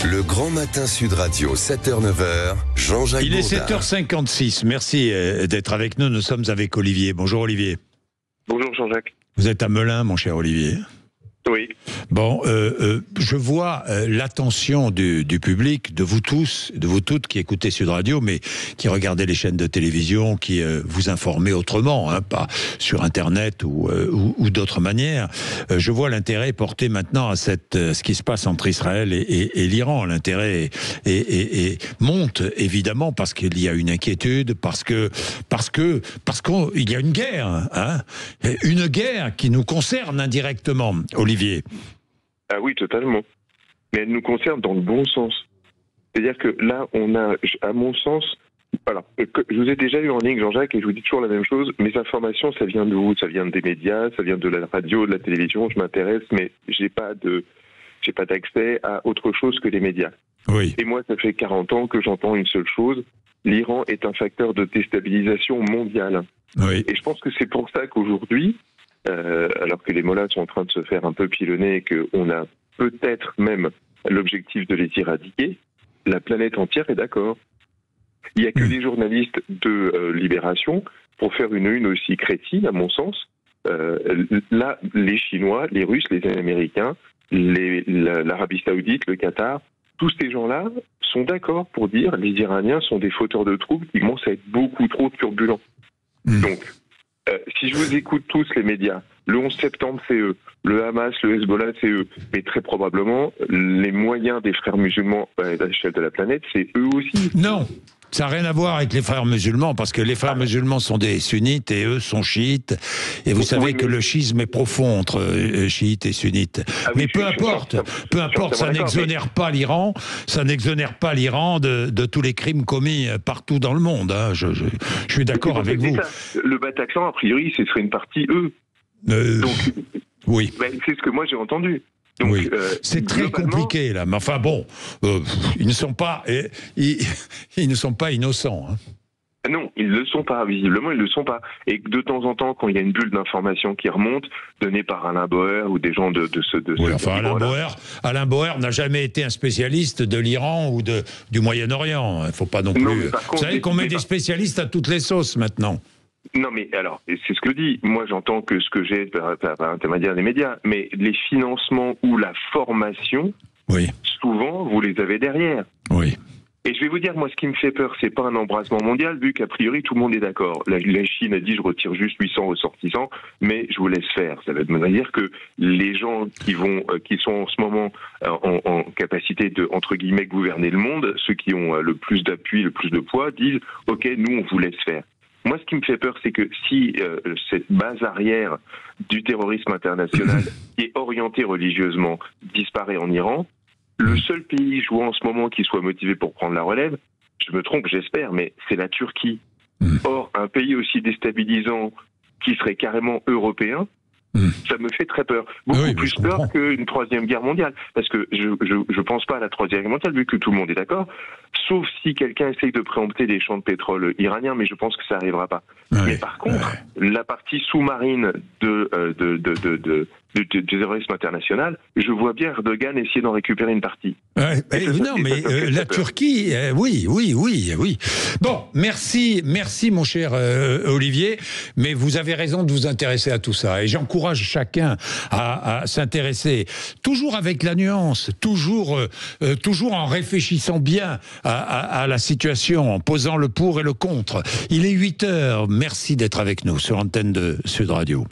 Le Grand Matin Sud Radio, 7h-9h, Jean-Jacques Il est Bourdin. 7h56. Merci d'être avec nous. Nous sommes avec Olivier. Bonjour Olivier. Bonjour Jean-Jacques. Vous êtes à Melun, mon cher Olivier. Oui. Bon, je vois l'attention du public, de vous tous, de vous toutes qui écoutez Sud Radio, mais qui regardez les chaînes de télévision, qui vous informez autrement, hein, pas sur Internet ou d'autres manières. Je vois l'intérêt porté maintenant à ce qui se passe entre Israël et l'Iran. L'intérêt monte évidemment parce qu'il y a une inquiétude, parce qu'il y a une guerre, hein, une guerre qui nous concerne indirectement. Olivier. Ah oui, totalement. Mais elle nous concerne dans le bon sens. C'est-à-dire que là, on a, à mon sens, voilà, je vous ai déjà eu en ligne, Jean-Jacques, et je vous dis toujours la même chose. Mes informations, ça vient de où? Ça vient des médias, ça vient de la radio, de la télévision. Je m'intéresse, mais j'ai pas d'accès à autre chose que les médias. Oui. Et moi, ça fait 40 ans que j'entends une seule chose. L'Iran est un facteur de déstabilisation mondiale. Oui. Et je pense que c'est pour ça qu'aujourd'hui, alors que les mollahs sont en train de se faire un peu pilonner et qu'on a peut-être même l'objectif de les éradiquer, la planète entière est d'accord. Il n'y a que les journalistes de Libération pour faire une une aussi crétine, à mon sens. Là, les Chinois, les Russes, les Américains, l'Arabie Saoudite, le Qatar, tous ces gens-là sont d'accord pour dire les Iraniens sont des fauteurs de troubles qui commencent à être beaucoup trop turbulents. Donc, si je vous écoute tous les médias, le 11 septembre c'est eux, le Hamas, le Hezbollah c'est eux, mais très probablement les moyens des frères musulmans à l'échelle de la planète c'est eux aussi. Non, ça n'a rien à voir avec les frères musulmans, parce que les frères musulmans sont des sunnites et eux sont chiites. Et vous savez que le schisme est profond entre chiites et sunnites. Ah oui, mais peu importe, ça n'exonère pas l'Iran, de tous les crimes commis partout dans le monde. Hein. Je suis d'accord avec vous. Le Bataclan, a priori, ce serait une partie eux. Donc, oui. Ben, c'est ce que moi j'ai entendu. Donc, oui, c'est très compliqué là, mais enfin bon, ils ne sont pas innocents. Hein. Non, ils ne le sont pas, visiblement ils ne le sont pas. Et de temps en temps, quand il y a une bulle d'information qui remonte, donnée par Alain Bauer ou des gens de ce oui, enfin Alain Bauer n'a jamais été un spécialiste de l'Iran ou du Moyen-Orient. Il ne faut pas non plus... Vous savez qu'on met des spécialistes à toutes les sauces maintenant. Non, mais alors, c'est ce que je dis. Moi, j'entends que ce que j'ai par intermédiaire des médias, mais les financements ou la formation, oui, souvent, vous les avez derrière. Oui. Et je vais vous dire, moi, ce qui me fait peur, c'est pas un embrasement mondial, vu qu'a priori, tout le monde est d'accord. La Chine a dit, je retire juste 800 ressortissants, mais je vous laisse faire. Ça veut dire que les gens qui sont en ce moment en capacité de, entre guillemets, gouverner le monde, ceux qui ont le plus d'appui, le plus de poids, disent, OK, nous, on vous laisse faire. Moi, ce qui me fait peur, c'est que si cette base arrière du terrorisme international qui est orientée religieusement disparaît en Iran, le seul pays jouant en ce moment qui soit motivé pour prendre la relève, je me trompe, j'espère, mais c'est la Turquie. Or, un pays aussi déstabilisant qui serait carrément européen, ça me fait très peur. Beaucoup plus peur qu'une troisième guerre mondiale. Parce que je pense pas à la troisième guerre mondiale, vu que tout le monde est d'accord. Sauf si quelqu'un essaye de préempter les champs de pétrole iraniens, mais je pense que ça n'arrivera pas. Mais par contre, la partie sous-marine du terrorisme international, je vois bien Erdogan essayer d'en récupérer une partie. Non, mais la Turquie, oui. Bon, merci mon cher Olivier, mais vous avez raison de vous intéresser à tout ça. Et j'encourage chacun à s'intéresser, toujours avec la nuance, toujours en réfléchissant bien à la situation, en posant le pour et le contre. Il est 8h, merci d'être avec nous sur l'antenne de Sud Radio.